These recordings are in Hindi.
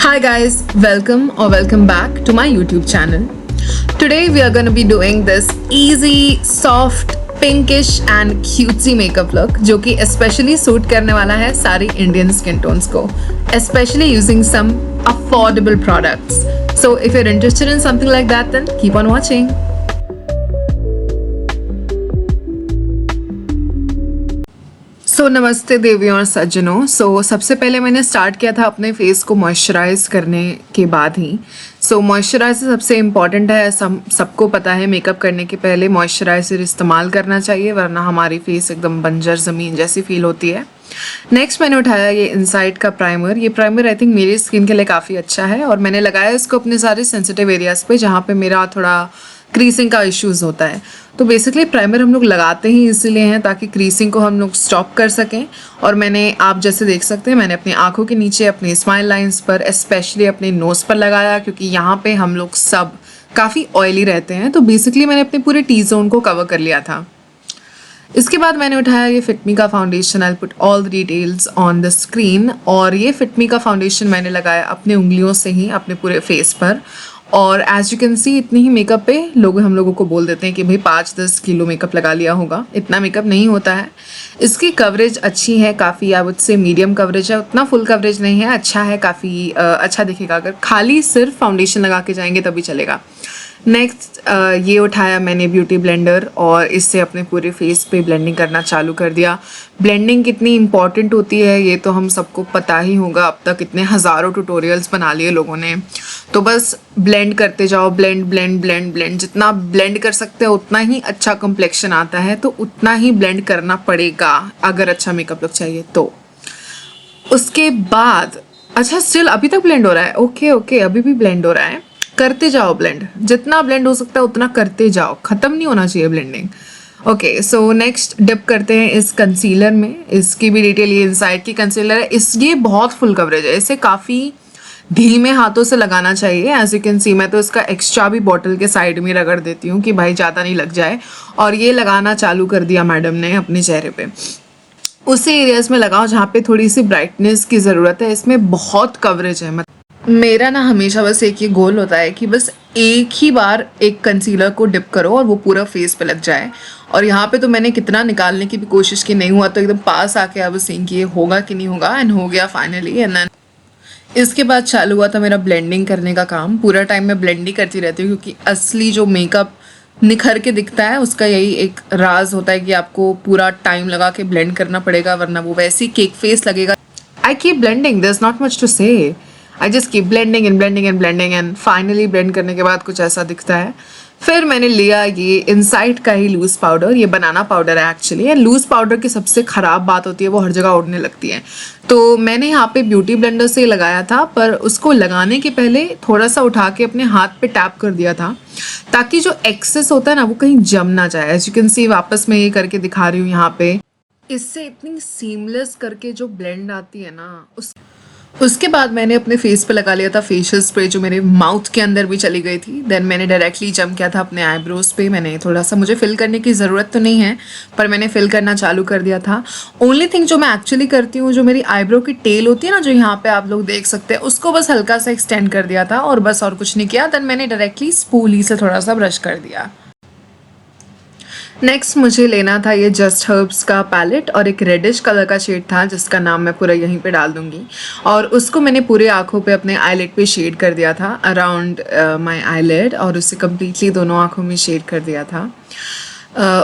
Hi guys, welcome or welcome back to my YouTube channel. Today we are going to be doing this easy, soft, pinkish and cutesy makeup look जो कि especially suit करने वाला है सारी Indian skin tones को, especially using some affordable products. So if you're interested in something like that, then keep on watching. सो नमस्ते देवियों और सज्जनों। सबसे पहले मैंने स्टार्ट किया था अपने फेस को मॉइस्चराइज करने के बाद ही। मॉइस्चराइजर सबसे इम्पॉर्टेंट है, सबको पता है मेकअप करने के पहले मॉइस्चराइजर इस्तेमाल करना चाहिए, वरना हमारी फेस एकदम बंजर ज़मीन जैसी फील होती है। नेक्स्ट मैंने उठाया ये इनसाइड का प्राइमर। ये प्राइमर आई थिंक मेरी स्किन के लिए काफ़ी अच्छा है और मैंने लगाया इसको अपने सारे सेंसिटिव एरियाज़ पे जहाँ पे मेरा थोड़ा क्रीसिंग का इश्यूज़ होता है। तो बेसिकली प्राइमर हम लोग लगाते ही इसीलिए हैं ताकि क्रीसिंग को हम लोग स्टॉप कर सकें। और मैंने, आप जैसे देख सकते हैं, मैंने अपनी आंखों के नीचे, अपने स्माइल लाइंस पर, स्पेशली अपने नोज़ पर लगाया क्योंकि यहाँ पे हम लोग सब काफ़ी ऑयली रहते हैं। तो बेसिकली मैंने अपने पूरे टी जोन को कवर कर लिया था। इसके बाद मैंने उठाया ये फिटमी का foundation. I put all the details on the screen. और ये फिटमी का फाउंडेशन मैंने लगाया अपने उंगलियों से ही अपने पूरे फेस पर। और एज यू कैन सी इतनी ही मेकअप पे हम लोगों को बोल देते हैं कि भाई 5-10 किलो मेकअप लगा लिया होगा। इतना मेकअप नहीं होता है। इसकी कवरेज अच्छी है काफ़ी, I would say medium coverage है, उतना फुल कवरेज नहीं है, अच्छा है, काफ़ी अच्छा दिखेगा। अगर खाली सिर्फ फाउंडेशन लगा के जाएंगे तभी चलेगा। नेक्स्ट ये उठाया मैंने ब्यूटी ब्लेंडर और इससे अपने पूरे फेस पे ब्लेंडिंग करना चालू कर दिया। ब्लेंडिंग कितनी इंपॉर्टेंट होती है ये तो हम सबको पता ही होगा, अब तक इतने हज़ारों ट्यूटोरियल्स बना लिए लोगों ने। तो बस ब्लेंड करते जाओ, ब्लेंड ब्लेंड ब्लेंड ब्लेंड, जितना ब्लेंड कर सकते हो उतना ही अच्छा कम्प्लेक्शन आता है, तो उतना ही ब्लेंड करना पड़ेगा अगर अच्छा मेकअप लुक चाहिए तो। उसके बाद अच्छा स्टिल अभी तक ब्लेंड हो रहा है, ओके अभी भी ब्लेंड हो रहा है। करते जाओ ब्लेंड, जितना ब्लेंड हो सकता है उतना करते जाओ, ख़त्म नहीं होना चाहिए blending. Okay, so next dip करते हैं इस कंसीलर में। इसकी भी डिटेल, ये इनसाइड की कंसीलर है, ये बहुत फुल कवरेज है, इसे काफ़ी धीमे हाथों से लगाना चाहिए। एज यू कैन सी मैं तो इसका एक्स्ट्रा भी बॉटल के साइड में रगड़ देती हूँ कि भाई ज़्यादा नहीं लग जाए। और ये लगाना चालू कर दिया मैडम ने अपने चेहरे पे। उसी एरियाज में लगाओ जहाँ पे थोड़ी सी ब्राइटनेस की ज़रूरत है, इसमें बहुत कवरेज है। मेरा ना हमेशा बस एक ये गोल होता है कि बस एक ही बार एक कंसीलर को डिप करो और वो पूरा फेस पे लग जाए। और यहाँ पे तो मैंने कितना निकालने की भी कोशिश की, नहीं हुआ तो एकदम पास आके अब सीन कि ये होगा कि नहीं होगा, एंड हो गया फाइनली। एंड देन इसके बाद चालू हुआ था मेरा ब्लेंडिंग करने का काम। पूरा टाइम मैं ब्लेंड ही करती रहती हूँ क्योंकि असली जो मेकअप निखर के दिखता है उसका यही एक राज होता है कि आपको पूरा टाइम लगा के ब्लेंड करना पड़ेगा, वरना वो वैसे ही केक फेस लगेगा। I keep blending, there is not much to say. I just keep blending and blending and blending and finally blend करने के बाद कुछ ऐसा दिखता है। फिर मैंने लिया ये इनसाइड का ही लूज़ पाउडर, ये बनाना पाउडर है एक्चुअली। एंड लूज़ पाउडर की सबसे ख़राब बात होती है वो हर जगह उड़ने लगती है। तो मैंने यहाँ पे ब्यूटी ब्लेंडर से लगाया था, पर उसको लगाने के पहले थोड़ा सा उठा के अपने हाथ पे टैप कर दिया था ताकि जो एक्सेस होता है ना वो कहीं जम ना जाए। एज यू कैन सी वापस मैं ये करके दिखा रही हूँ यहाँ पे। इससे इतनी सीमलेस करके जो ब्लेंड आती है ना, उसके बाद मैंने अपने फेस पे लगा लिया था फेशियल स्प्रे जो मेरे माउथ के अंदर भी चली गई थी। देन मैंने डायरेक्टली जम किया था अपने आईब्रोज पे। मैंने थोड़ा सा, मुझे फिल करने की ज़रूरत तो नहीं है पर मैंने फिल करना चालू कर दिया था। ओनली थिंग जो मैं एक्चुअली करती हूँ, जो मेरी आईब्रो की टेल होती है ना, जो यहाँ पे आप लोग देख सकते हैं, उसको बस हल्का सा एक्सटेंड कर दिया था और बस, और कुछ नहीं किया। देन मैंने डायरेक्टली स्पूली से थोड़ा सा ब्रश कर दिया। नेक्स्ट मुझे लेना था ये जस्ट हर्ब्स का पैलेट और एक रेडिश कलर का शेड था जिसका नाम मैं पूरा यहीं पे डाल दूंगी। और उसको मैंने पूरे आँखों पे, अपने आईलिड पे शेड कर दिया था, अराउंड माय आईलिड, और उससे कम्प्लीटली दोनों आँखों में शेड कर दिया था।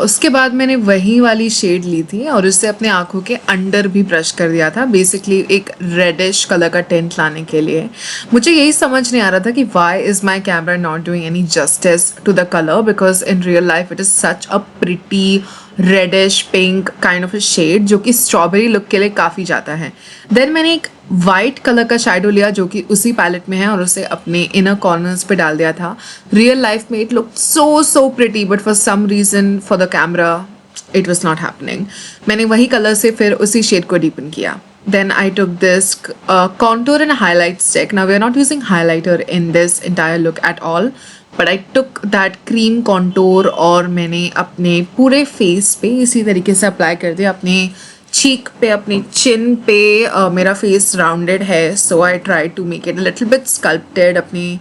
उसके बाद मैंने वही वाली शेड ली थी और उससे अपने आँखों के अंडर भी ब्रश कर दिया था, बेसिकली एक रेडिश कलर का टेंट लाने के लिए। मुझे यही समझ नहीं आ रहा था कि why is my camera not doing any justice to the colour, because in real life it is such a pretty reddish pink kind of a shade जो कि स्ट्रॉबेरी लुक के लिए काफ़ी जाता है। देन मैंने एक वाइट कलर का शैडो लिया जो कि उसी पैलेट में है और उसे अपने इनर कॉर्नर्स पे डाल दिया था। रियल लाइफ में it look so pretty, but for some reason for the camera it was not happening. मैंने वही कलर से फिर उसी शेड को डीपन किया। Then I took this contour and highlight stick. Now we are not using highlighter in this entire look at all, but I took that cream contour और मैंने अपने पूरे फेस पे इसी तरीके से अप्लाई कर दिया, अपने चीक पे, अपनी चिन पे मेरा फेस राउंडेड है, so I try to make it little bit sculpted अपनी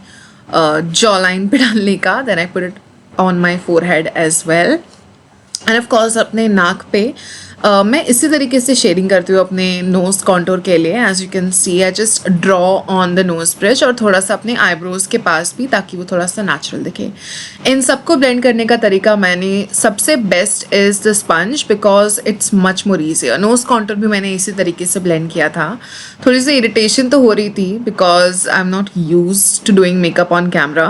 जॉ लाइन पे डालने का. Then I put it on my forehead as well. And of course अपने नाक पे मैं इसी तरीके से शेडिंग करती हूँ अपने नोज कॉन्टोर के लिए. As you can see I just draw on the nose bridge और थोड़ा सा अपने आईब्रोज के पास भी, ताकि वो थोड़ा सा नेचुरल दिखे. इन सबको ब्लेंड करने का तरीका मैंने सबसे best is the sponge, because it's much more easier. Nose contour भी मैंने इसी तरीके से ब्लेंड किया था. थोड़ी सी इरिटेशन तो हो रही थी because I am not use to doing makeup on camera.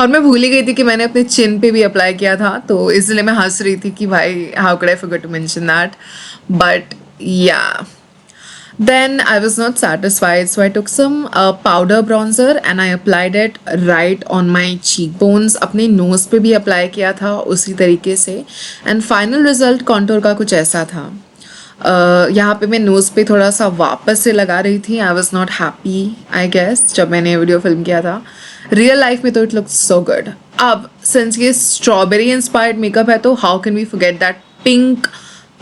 और मैं भूल ही गई थी कि मैंने अपने चिन पे भी अप्लाई किया था, तो इसलिए मैं हंस रही थी कि भाई how could I forget to mention that. But yeah, then I was not satisfied, so I took some powder bronzer and I applied it right on my cheekbones. अपने nose पे भी apply किया था उसी तरीके से. and final result contour का कुछ ऐसा था. यहाँ पे मैं nose पे थोड़ा सा वापस से लगा रही थी. I was not happy I guess जब मैंने वीडियो फिल्म किया था. रियल लाइफ में तो इट लुक्स सो गुड. अब सिंस ये स्ट्रॉबेरी इंस्पायर्ड मेकअप है, तो how can we forget that pink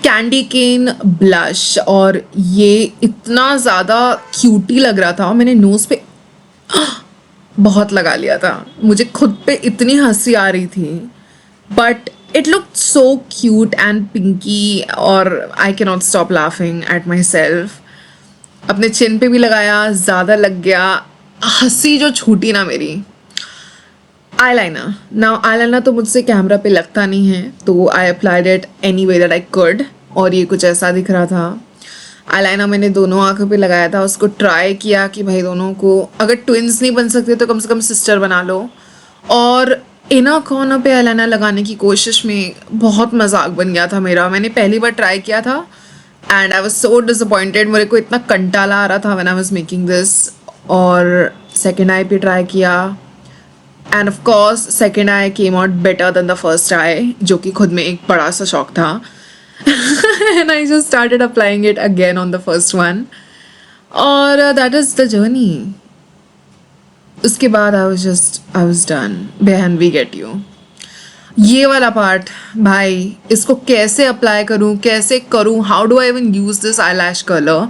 candy cane blush. और ये इतना ज़्यादा क्यूटी लग रहा था, मैंने नोज़ पे बहुत लगा लिया था. मुझे खुद पे इतनी हंसी आ रही थी, but it look so cute and Pinky और I can not stop laughing at myself. अपने चिन पे भी लगाया, ज़्यादा लग गया, हंसी जो छूटी ना मेरी. आईलाइनर तो मुझसे कैमरा पे लगता नहीं है, तो I applied it any way that I could. और ये कुछ ऐसा दिख रहा था. आईलाइनर मैंने दोनों आंखों पे लगाया था. उसको ट्राई किया कि भाई दोनों को, अगर ट्विंस नहीं बन सकते तो कम से कम सिस्टर बना लो. और इनर कॉर्नर पे आईलाइनर लगाने की कोशिश में बहुत मजाक बन गया था मेरा. मैंने पहली बार ट्राई किया था and I was so disappointed. मेरे को इतना कंटाला आ रहा था when I was making this. और सेकेंड आई पे ट्राई किया and of course second I came out better than the first आई, जो कि खुद में एक बड़ा सा शौक था. And I just started applying it again on the first one. और दैट इज द जर्नी. उसके बाद आई वाज डन. बहन वी गेट यू. ये वाला पार्ट भाई, इसको कैसे अप्लाई करूँ, कैसे करूँ, how do I even use this eyelash colour.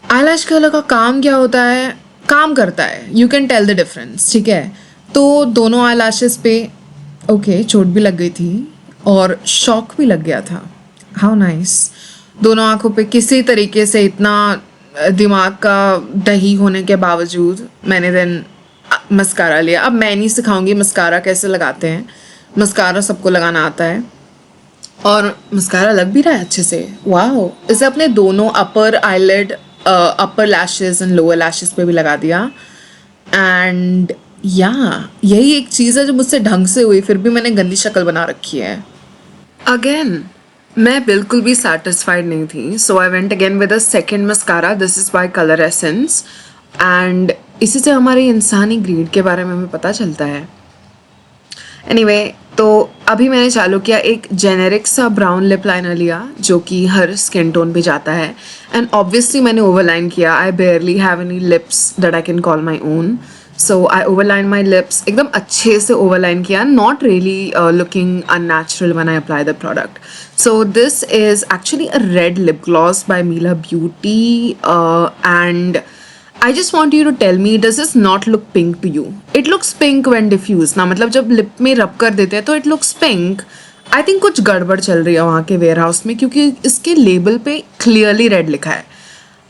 Eyelash colour का काम क्या होता है, काम करता है, you can tell the difference. ठीक है, तो दोनों आई लैशेस पे ओके चोट भी लग गई थी और शॉक भी लग गया था. How nice. दोनों आंखों पे किसी तरीके से इतना दिमाग का दही होने के बावजूद मैंने देन मस्कारा लिया. अब मैं नहीं सिखाऊंगी मस्कारा कैसे लगाते हैं, मस्कारा सबको लगाना आता है. और मस्कारा लग भी रहा है अच्छे से. वाओ. इसे अपने दोनों upper eyelid, upper lashes and lower lashes पे भी लगा दिया. एंड यही एक चीज़ है जो मुझसे ढंग से हुई, फिर भी मैंने गंदी शक्ल बना रखी है. अगेन मैं बिल्कुल भी सेटिस्फाइड नहीं थी, so I went again with a second mascara. This is by colour essence. And इसी से हमारे इंसानी ग्रीड के बारे में हमें पता चलता है. एनीवे, तो अभी मैंने चालू किया एक जेनेरिक सा ब्राउन लिप लाइनर लिया, जो कि हर स्किन टोन पे जाता है. एंड ऑब्वियसली मैंने ओवरलाइन किया. I barely have any lips that I can call my own, so I overline my lips. एकदम अच्छे से ओवरलाइन किया, not really looking unnatural when I apply the product. So this is actually a red lip gloss by Mila beauty. And I just want you to tell me, does this not look pink to you? It looks pink when diffused. ना मतलब जब लिप में रब कर देते हैं तो it looks pink. I think कुछ गड़बड़ चल रही है वहाँ के वेयर हाउस में, क्योंकि इसके लेबल पे clearly red लिखा है.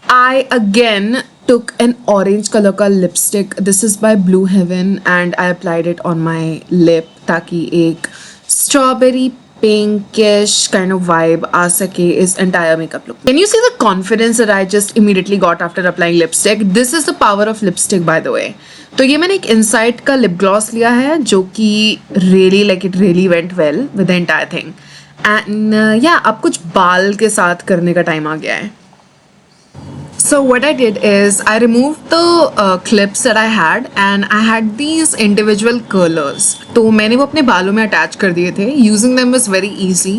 I again took an orange color का lipstick. This is by Blue Heaven and I applied it on my lip ताकि एक strawberry pinkish kind of vibe आ सके इस entire makeup look. Can you see the confidence that I just immediately got after applying lipstick? This is the power of lipstick by the way. तो ये मैंने एक Insight का lip gloss लिया है, जो कि really like it really went well with the entire thing. And yeah, अब कुछ बाल के साथ करने का टाइम आ गया है. So what I did is I removed the clips that I had and I had these individual curlers. तो मैंने वो अपने बालों में अटैच कर दिए थे. Using them was very easy.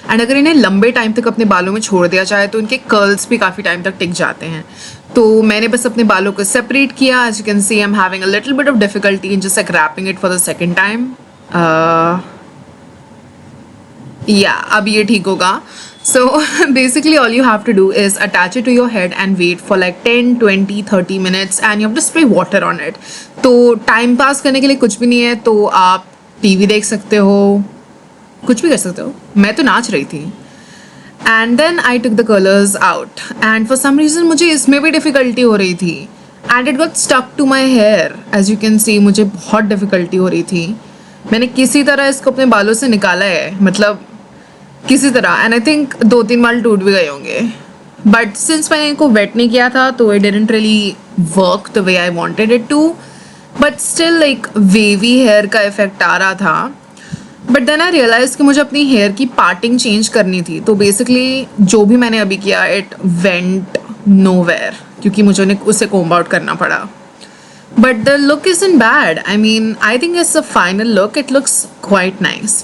And अगर इन्हें लंबे टाइम तक अपने बालों में छोड़ दिया जाए तो इनके कर्ल्स भी काफ़ी टाइम तक टिक जाते हैं. तो मैंने बस अपने बालों को सेपरेट किया. As you can see, I'm having a little bit of difficulty in just like wrapping it for the second time. अब ये ठीक होगा. So basically all you have to do is attach it to your head and wait for like 10, 20, 30 minutes and you have to spray water on it. तो टाइम पास करने के लिए कुछ भी नहीं है, तो आप टीवी देख सकते हो, कुछ भी कर सकते हो. मैं तो नाच रही थी. And then I took the colours out and for some reason मुझे इसमें भी डिफ़िकल्टी हो रही थी and it got stuck to my hair. As you can see मुझे बहुत डिफ़िकल्टी हो रही थी. मैंने किसी तरह इसको अपने बालों से निकाला है, मतलब किसी तरह, एंड आई थिंक 2-3 बाल टूट भी गए होंगे. बट सिंस मैंने इनको वेट नहीं किया था तो it didn't really work the way I wanted it to. But still like wavy hair का इफेक्ट आ रहा था. बट देन आई रियलाइज कि मुझे अपनी हेयर की पार्टिंग चेंज करनी थी. तो बेसिकली जो भी मैंने अभी किया इट वेंट नोवेयर क्योंकि मुझे उसे कोम्ब आउट करना पड़ा. But the look isn't bad. I mean, I think it's the final look. It looks quite nice.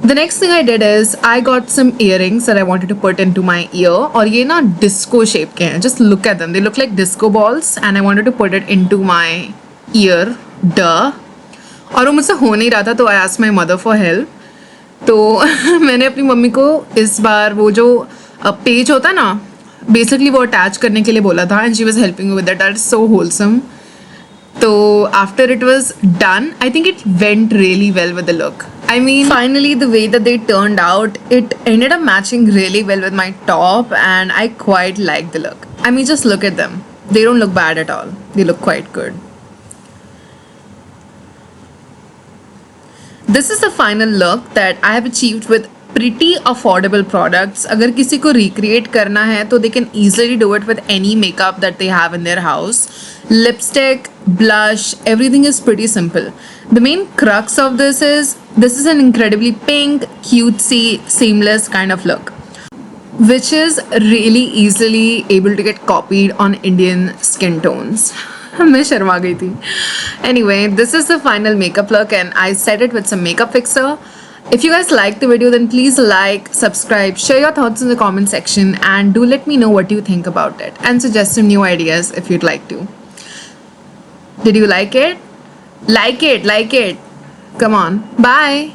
The next thing I did is I got some earrings that I wanted to put into my ear. और ये ना disco shape के हैं. Just look at them. They look like disco balls and I wanted to put it into my ear. Duh. और वो मुझसे हो नहीं रहा था तो I asked my mother for help. तो मैंने अपनी मम्मी को इस बार वो जो पेज होता ना, बेसिकली वो अटैच करने के लिए बोला था and she was helping with that. That is so wholesome. तो after it was done I think it went really well with the look. I mean, finally, the way that they turned out, it ended up matching really well with my top, and I quite like the look. I mean, just look at them. They don't look bad at all. They look quite good. This is the final look that I have achieved with pretty affordable products. अगर किसी को recreate करना है तो they can easily do it with any makeup that they have in their house. Lipstick, blush, everything is pretty simple. The main crux of this is an incredibly pink, cutesy, seamless kind of look, which is really easily able to get copied on Indian skin tones. मैं शर्मा गई थी. Anyway, this is the final makeup look and I set it with some makeup fixer. If you guys liked the video, then please like, subscribe, share your thoughts in the comment section and do let me know what you think about it and suggest some new ideas if you'd like to. Did you like it? Like it. Come on. Bye.